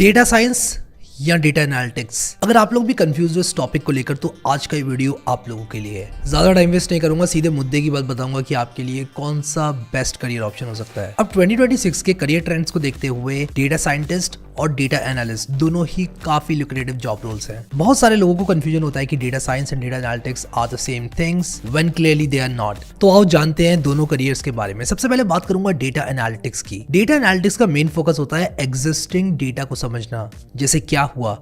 Data science या data analytics. अगर आप लोग भी कंफ्यूज हो इस टॉपिक को लेकर तो आज का ये वीडियो आप लोगों के लिए है। ज्यादा टाइम वेस्ट नहीं करूंगा, सीधे मुद्दे की बात बताऊंगा कि आपके लिए कौन सा बेस्ट करियर ऑप्शन हो सकता है। अब 2026 के करियर ट्रेंड्स को देखते हुए डेटा साइंटिस्ट और डेटा एनालिस्ट दोनों ही काफी लुक्रेटिव जॉब रोल्स हैं। बहुत सारे लोगों को कंफ्यूजन होता है कि data science and data analytics are the same things when clearly they are not. तो आओ जानते हैं दोनों करियर्स के बारे में। सबसे पहले बात करूंगा डेटा एनालिटिक्स की। डेटा एनालिटिक्स का मेन फोकस होता है एग्जिस्टिंग डेटा को समझना, जैसे क्या हुआ,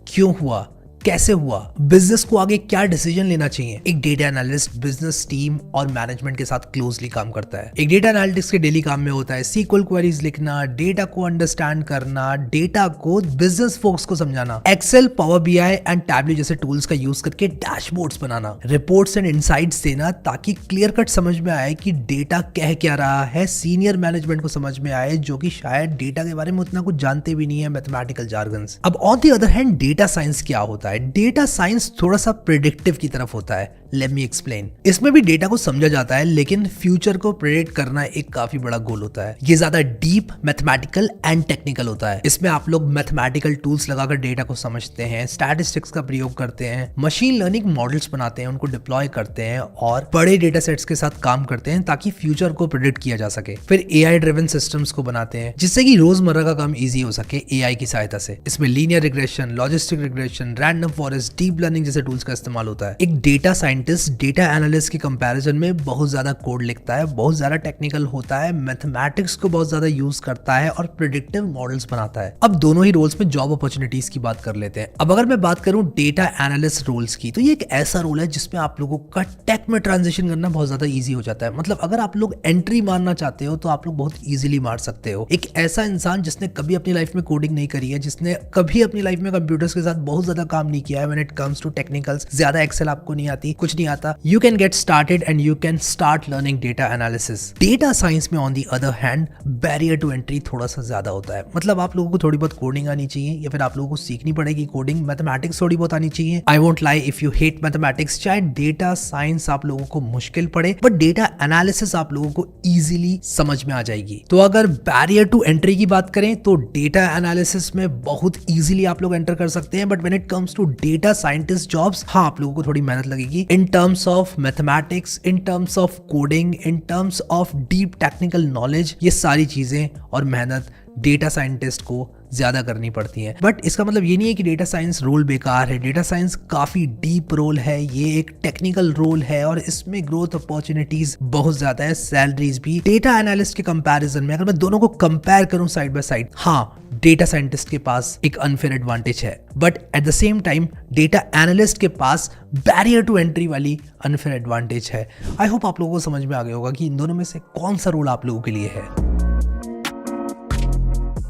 क्यों हुआ, कैसे हुआ, बिजनेस को आगे क्या डिसीजन लेना चाहिए। एक डेटा एनालिस्ट बिजनेस टीम और मैनेजमेंट के साथ क्लोजली काम करता है। एक डेटा एनालिटिक्स के डेली काम में होता है सीक्वल क्वेरीज लिखना, डेटा को अंडरस्टैंड करना, डेटा को बिजनेस फोक्स को समझाना, Excel, power BI and Tableau जैसे टूल्स का यूज करके डैशबोर्ड्स बनाना, रिपोर्ट्स एंड इनसाइट्स देना ताकि क्लियर कट समझ में आए कि डेटा कह क्या रहा है, सीनियर मैनेजमेंट को समझ में आए जो कि शायद डेटा के बारे में उतना कुछ जानते भी नहीं है, मैथमेटिकल जार्गन्स। अब on the other hand data science क्या होता है? डेटा साइंस थोड़ा सा प्रेडिक्टिव की तरफ होता है। Let me explain. इसमें भी डेटा को समझा जाता है, लेकिन फ्यूचर को प्रेडिक्ट करना एक काफी बड़ा गोल होता है। ये ज्यादा डीप मैथमेटिकल एंड टेक्निकल होता है। इसमें आप लोग मैथमेटिकल टूल्स लगाकर डेटा को समझते हैं, स्टैटिस्टिक्स का प्रयोग करते हैं, मशीन लर्निंग मॉडल्स बनाते हैं, उनको डिप्लॉय करते हैं और बड़े डेटा सेट्स के साथ काम करते हैं ताकि फ्यूचर को प्रेडिक्ट किया जा सके। फिर एआई ड्रिवन सिस्टम्स को बनाते हैं जिससे कि रोजमर्रा का काम इजी हो सके एआई की सहायता से। इसमें linear regression, logistic regression, random forest, deep learning जैसे टूल्स का इस्तेमाल होता है। एक डेटा साइंटिस्ट डेटा एनालिस्ट के कंपैरिजन में बहुत ज्यादा कोड लिखता है, बहुत ज्यादा टेक्निकल होता है, मैथमेटिक्स को बहुत ज्यादा यूज करता है और प्रेडिक्टिव मॉडल्स बनाता है। अब दोनों ही रोल्स में जॉब अपॉर्चुनिटीज की बात कर लेते हैं। अब अगर मैं बात करूं डेटा एनालिस्ट रोल्स की, तो ये एक ऐसा रोल है जिसमें आप लोगों का टेक में ट्रांजिशन करना बहुत ज्यादा ईजी हो जाता है। मतलब अगर आप लोग एंट्री मारना चाहते हो तो आप लोग बहुत ईजिली मार सकते हो। एक ऐसा इंसान जिसने कभी अपनी लाइफ में कोडिंग नहीं करी है, जिसने कभी अपनी लाइफ में कंप्यूटर्स के साथ बहुत ज्यादा काम नहीं किया है, when it comes to technicals, ज्यादा एक्सेल आपको नहीं आती, कुछ नहीं आता, you can get started and you can start learning data analysis. Data science में on the other hand barrier to entry थोड़ा सा ज्यादा होता है। मतलब आप लोगों को थोड़ी बहुत कोडिंग आनी चाहिए या फिर आप लोगों को सीखनी पड़ेगी कोडिंग, मैथमेटिक्स थोड़ी बहुत आनी चाहिए। I won't lie, if you hate mathematics, चाहे डेटा साइंस आप लोगों को मुश्किल पड़े, बट डेटा एनालिसिस आप लोगों को इजीली समझ में आ जाएगी। तो अगर बैरियर टू एंट्री की बात करें तो डेटा एनालिसिस में बहुत इजीली आप लोग एंटर कर सकते हैं, but when it comes to data scientist jobs, हाँ आप लोगों को थोड़ी मेहनत लगेगी in terms of mathematics, in terms of coding, in terms of deep technical knowledge. ये सारी चीजें और मेहनत डेटा साइंटिस्ट को ज्यादा करनी पड़ती है। बट इसका मतलब ये नहीं है कि डेटा साइंस रोल बेकार है। डेटा साइंस काफी डीप रोल है, ये एक टेक्निकल रोल है और इसमें ग्रोथ अपॉर्चुनिटीज बहुत ज्यादा है, सैलरीज भी। डेटा एनालिस्ट के कंपैरिजन में अगर मैं दोनों को कंपेयर करूं साइड बाय साइड, हाँ डेटा साइंटिस्ट के पास एक अनफेयर एडवांटेज है, but at the same time data analyst के पास बैरियर टू एंट्री वाली अनफेयर एडवांटेज है। आई होप आप लोगों को समझ में आ गया होगा कि इन दोनों में से कौन सा रोल आप लोगों के लिए है।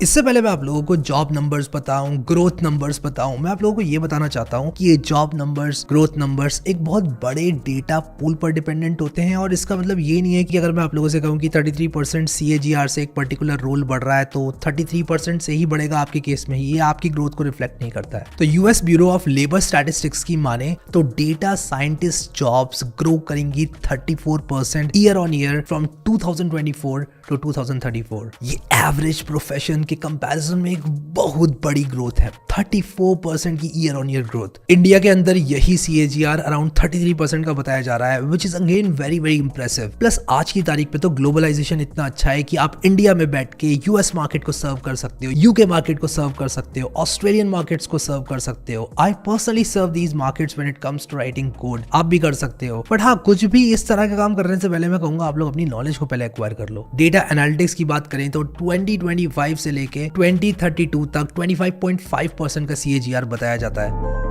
इससे पहले मैं आप लोगों को जॉब नंबर्स बताऊं, ग्रोथ नंबर्स बताऊं, मैं आप लोगों को ये बताना चाहता हूं कि ये जॉब नंबर्स, ग्रोथ नंबर्स एक बहुत बड़े डेटा पूल पर डिपेंडेंट होते हैं। और इसका मतलब ये नहीं है कि अगर मैं आप लोगों से कहूं कि 33% CAGR से एक पर्टिकुलर रोल बढ़ रहा है तो 33% से ही बढ़ेगा आपके केस में, ये आपकी ग्रोथ को रिफ्लेक्ट नहीं करता है। तो US Bureau of Labor Statistics की माने तो डेटा साइंटिस्ट जॉब्स ग्रो करेंगी 34% year on year from 2024 to 2034। ये एवरेज प्रोफेशन के कंपैरिजन में एक बहुत बड़ी ग्रोथ है, 34% की year on year growth. India के अंदर यही CAGR अराउंड 33% का बताया जा रहा है, which is again very very impressive. Plus आज की तारीख पे तो ग्लोबलाइजेशन इतना अच्छा है कि आप इंडिया में बैठ के यूएस मार्केट को सर्व कर सकते हो, यूके मार्केट को सर्व कर सकते हो, ऑस्ट्रेलियन मार्केट्स को सर्व कर सकते हो। I personally serve these markets when it comes to writing code, आप भी कर सकते हो। बट हाँ, कुछ भी इस तरह का काम करने से पहले मैं कहूंगा आप लोग अपनी नॉलेज को पहले एक्वायर कर लो। डेटा एनालिटिक्स की बात करें तो 2025 से लेके 2032 तक 25.5% का CAGR बताया जाता है।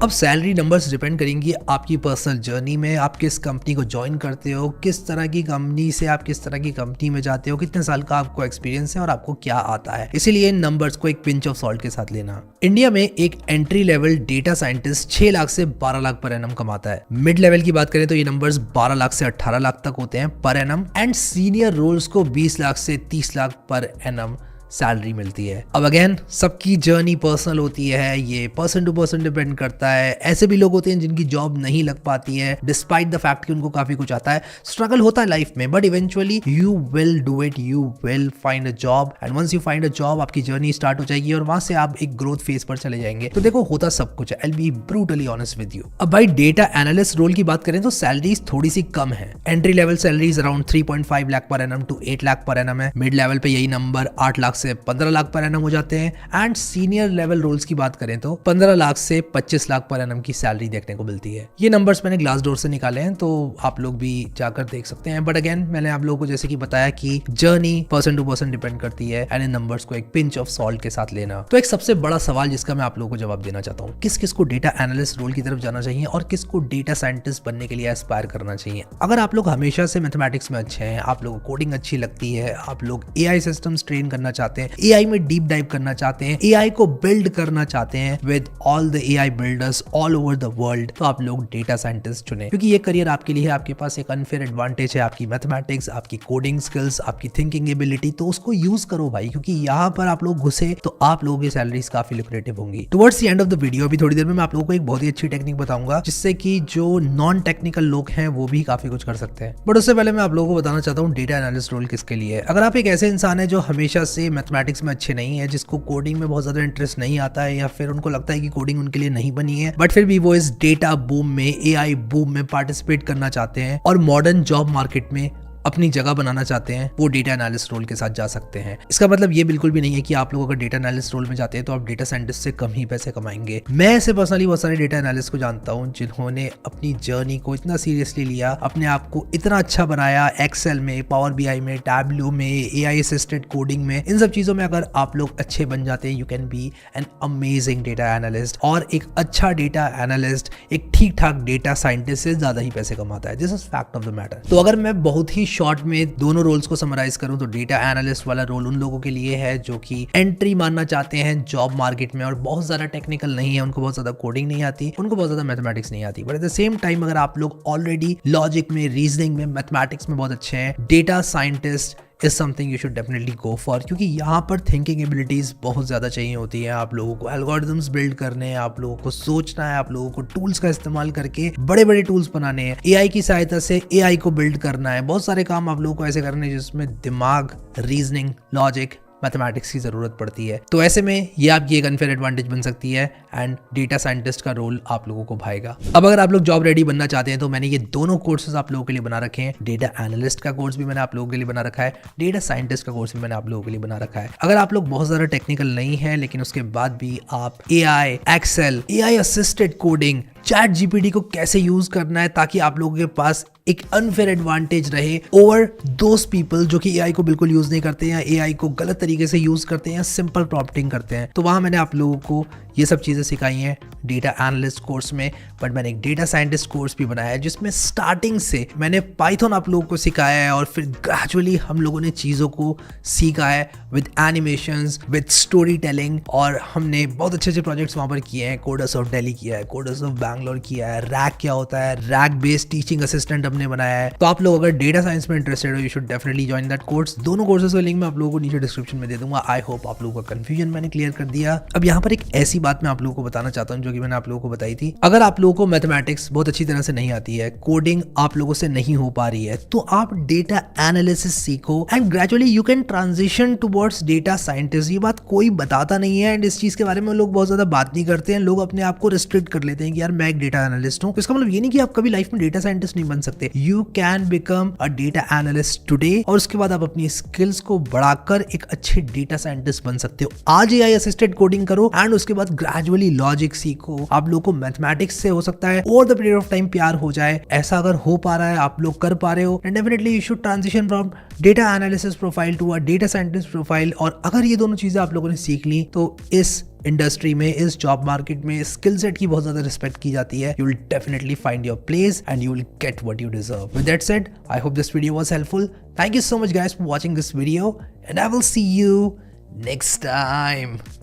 अब सैलरी नंबर्स डिपेंड करेंगी आपकी पर्सनल जर्नी में, आप किस कंपनी को ज्वाइन करते हो, किस तरह की कंपनी से आप किस तरह की कंपनी में जाते हो, कितने साल का आपको एक्सपीरियंस है और आपको क्या आता है। इसीलिए इन नंबर्स को एक पिंच ऑफ सॉल्ट के साथ लेना। इंडिया में एक entry level data scientist 6 lakh से 12 लाख पर एनम कमाता है। मिड लेवल की बात करें तो ये नंबर्स 12 लाख से 18 लाख तक होते हैं per annum, and senior roles को 20 लाख से 30 लाख पर एनम सैलरी मिलती है। अब अगेन सबकी जर्नी पर्सनल होती है, ये पर्सन टू पर्सन डिपेंड करता है। ऐसे भी लोग होते हैं जिनकी जॉब नहीं लग पाती है डिस्पाइट द फैक्ट कि उनको काफी कुछ आता है, स्ट्रगल होता है लाइफ में, but eventually you will do it, you will find a job and once you find a job आपकी जर्नी स्टार्ट हो जाएगी और वहां से आप एक ग्रोथ फेज पर चले जाएंगे। तो देखो होता सब कुछ है, I will be brutally honest with you. अब भाई डेटा एनालिस्ट रोल की बात करें तो सैलरीज थोड़ी सी कम है। Entry level salaries around 3.5 lakh per annum to 8 lakh per annum है। मिड लेवल पे यही नंबर 8 लाख से 15 लाख पर एनम हो जाते हैं एंड सीनियर लेवल रोल्स की बात करें तो 15 लाख से 25 लाख पर एनम की सैलरी देखने को मिलती है। ये नंबर्स मैंने ग्लासडोर से निकाले हैं, तो आप लोग भी जाकर देख सकते हैं। बट अगेन मैंने आप लोगों को जैसे कि बताया कि journey person to person depend करती है एंड इन नंबर्स को एक पिंच ऑफ सॉल्ट के साथ लेना। तो एक सबसे बड़ा सवाल जिसका मैं आप लोगों को जवाब देना चाहता हूँ, किस किस को डेटा एनालिस्ट रोल की तरफ जाना चाहिए और किसको डेटा साइंटिस्ट बनने के लिए एस्पायर करना चाहिए। अगर आप लोग हमेशा से मैथमेटिक्स में अच्छे हैं, आप लोगों को कोडिंग अच्छी लगती है, आप लोग एआई सिस्टम्स ट्रेन करना चाहते हैं, एआई में डीप डाइव करना चाहते हैं, एआई को बिल्ड करना चाहते हैं with all the AI builders all over the world, तो आप लोग डेटा साइंटिस्ट चुने, क्योंकि ये करियर आपके लिए है। आपके पास एक अनफेयर एडवांटेज है, आपकी मैथमेटिक्स, आपकी कोडिंग स्किल्स, आपकी थिंकिंग एबिलिटी, तो उसको यूज करो भाई, क्योंकि यहाँ पर आप लोग घुसे तो आप लोगों की सैलरीज काफी लुक्रेटिव होंगी। Towards the end of the video अभी थोड़ी देर में मैं आप लोगों को एक बहुत ही अच्छी टेक्निक बताऊंगा जिससे कि जो नॉन टेक्निकल लोग हैं वो भी काफी कुछ कर सकते हैं। बट उससे पहले मैं आप लोगों को बताना चाहता हूँ डेटा एनालिस्ट रोल किसके लिए है। अगर आप एक ऐसे इंसान है जो हमेशा से मैथमेटिक्स में अच्छे नहीं है, जिसको कोडिंग में बहुत ज्यादा इंटरेस्ट नहीं आता है, या फिर उनको लगता है कि कोडिंग उनके लिए नहीं बनी है, बट फिर भी वो इस डेटा बूम में, एआई बूम में पार्टिसिपेट करना चाहते हैं और मॉडर्न जॉब मार्केट में अपनी जगह बनाना चाहते हैं, वो डेटा एनालिस्ट रोल के साथ जा सकते हैं। इसका मतलब ये बिल्कुल भी नहीं है कि आप लोग अगर डेटा एनालिस्ट रोल में जाते हैं तो आप डेटा साइंटिस्ट से कम ही पैसे कमाएंगे। मैं ऐसे पर्सनली बहुत सारे डेटा एनालिस्ट को जानता हूं जिन्होंने अपनी जर्नी को इतना सीरियसली लिया, अपने आप को इतना अच्छा बनाया, एक्सेल में, पावर बीआई में, टैब्लू में, एआई असिस्टेड कोडिंग में, इन सब चीजों में अगर आप लोग अच्छे बन जाते हैं, you can be an amazing data analyst. और एक अच्छा डेटा एनालिस्ट एक ठीक ठाक डेटा साइंटिस्ट से ज्यादा ही पैसे कमाता है। This is fact of the matter. तो अगर मैं बहुत ही शॉर्ट में दोनों रोल्स को समराइज करूं तो डेटा एनालिस्ट वाला रोल उन लोगों के लिए है जो कि एंट्री मारना चाहते हैं जॉब मार्केट में और बहुत ज्यादा टेक्निकल नहीं है, उनको बहुत ज्यादा कोडिंग नहीं आती, उनको बहुत ज्यादा मैथमेटिक्स नहीं आती। But at the same time अगर आप लोग ऑलरेडी लॉजिक में, रीजनिंग में, मैथमेटिक्स में बहुत अच्छे हैं, data scientist is something you should definitely go for, क्योंकि यहाँ पर थिंकिंग एबिलिटीज बहुत ज्यादा चाहिए होती है। आप लोगों को एल्गोरिथम्स बिल्ड करने हैं, आप लोगों को सोचना है, आप लोगों को टूल्स का इस्तेमाल करके बड़े बड़े टूल्स बनाने हैं, एआई की सहायता से एआई को बिल्ड करना है। बहुत सारे काम आप लोगों को ऐसे करने हैं जिसमें दिमाग, रीजनिंग, लॉजिक, मैथमेटिक्स की जरूरत पड़ती है। तो ऐसे में ये आपकी एक अनफेयर एडवांटेज बन सकती है एंड डेटा साइंटिस्ट का रोल आप लोगों को भाएगा। अब अगर आप लोग जॉब रेडी बनना चाहते हैं तो मैंने ये दोनों कोर्सेज आप लोगों के लिए बना रखे हैं। डेटा एनालिस्ट का कोर्स भी मैंने आप लोगों के लिए बना रखा है, डेटा साइंटिस्ट का कोर्स भी मैंने आप लोगों के लिए बना रखा है। अगर आप लोग बहुत ज्यादा टेक्निकल नहीं है लेकिन उसके बाद भी आप AI, Excel, AI assisted coding, ChatGPT को कैसे यूज करना है ताकि आप लोगों के पास एक अनफेयर एडवांटेज रहे ओवर दोस पीपल जो कि एआई को बिल्कुल यूज नहीं करते हैं या एआई को गलत तरीके से यूज करते हैं या सिंपल प्रॉम्प्टिंग करते हैं, तो वहां मैंने आप लोगों को ये सब चीजें सिखाई हैं डेटा एनालिस्ट कोर्स में। बट मैंने एक डेटा साइंटिस्ट कोर्स भी बनाया है जिसमें स्टार्टिंग से मैंने पाइथन आप लोगों को सिखाया है और फिर ग्रेजुअली हम लोगों ने चीजों को सीखा है with animations, with story telling, और हमने बहुत अच्छे अच्छे प्रोजेक्ट्स वहां पर किए हैं। कोडर्स ऑफ दिल्ली किया है, कोडर्स ऑफ बैंगलोर किया है, रैक क्या होता है, रैक बेस्ड टीचिंग असिस्टेंट हमने बनाया है। तो आप लोग अगर डेटा साइंस में इंटरेस्टेड हो you should definitely join that course. दोनों कोर्सेज का लिंक मैं आप लोगों को नीचे डिस्क्रिप्शन में दे दूंगा। आई होप आप लोगों का कंफ्यूजन मैंने क्लियर कर दिया। अब यहाँ पर एक ऐसी बात मैं आप लोगों को बताना चाहता हूँ जो कि मैंने आप लोगों को बताई थी। अगर आप लोगों को मैथमेटिक्स बहुत अच्छी तरह से नहीं आती है, कोडिंग आप लोगों से नहीं हो पा रही है, तो आप डेटा एनालिसिस सीखो and gradually you can transition towards data scientist. ये बात कोई बताता नहीं है एंड इस चीज के बारे में लोग बहुत ज्यादा बात नहीं करते हैं। लोग अपने आप को रिस्ट्रिक्ट कर लेते हैं कि यार मैं एक डेटा एनालिस्ट हूँ। तो इसका मतलब ये नहीं कि आप कभी लाइफ में डेटा साइंटिस्ट नहीं बन सकते। You can become a data analyst today और उसके बाद आप अपनी स्किल्स को बढ़ाकर एक अच्छे डेटा साइंटिस्ट बन सकते हो। आज एआई असिस्टेड कोडिंग करो एंड उसके बाद ग्रेजुअली लॉजिक सीखो। आप लोगों को मैथमेटिक्स से हो सकता है over the period of time प्यार हो जाए। ऐसा अगर हो पा रहा है, आप लोग कर पा रहे हो, definitely you should transition from data analysis profile to a data scientist profile. और अगर ये दोनों चीजें आप लोगों ने सीख ली तो इस इंडस्ट्री में, इस जॉब मार्केट में स्किल सेट की बहुत ज्यादा रिस्पेक्ट की जाती है। You will definitely find your place and you will get what you deserve. With that said, I hope this video was helpful. Thank you so much guys for watching this video and I will see you next time.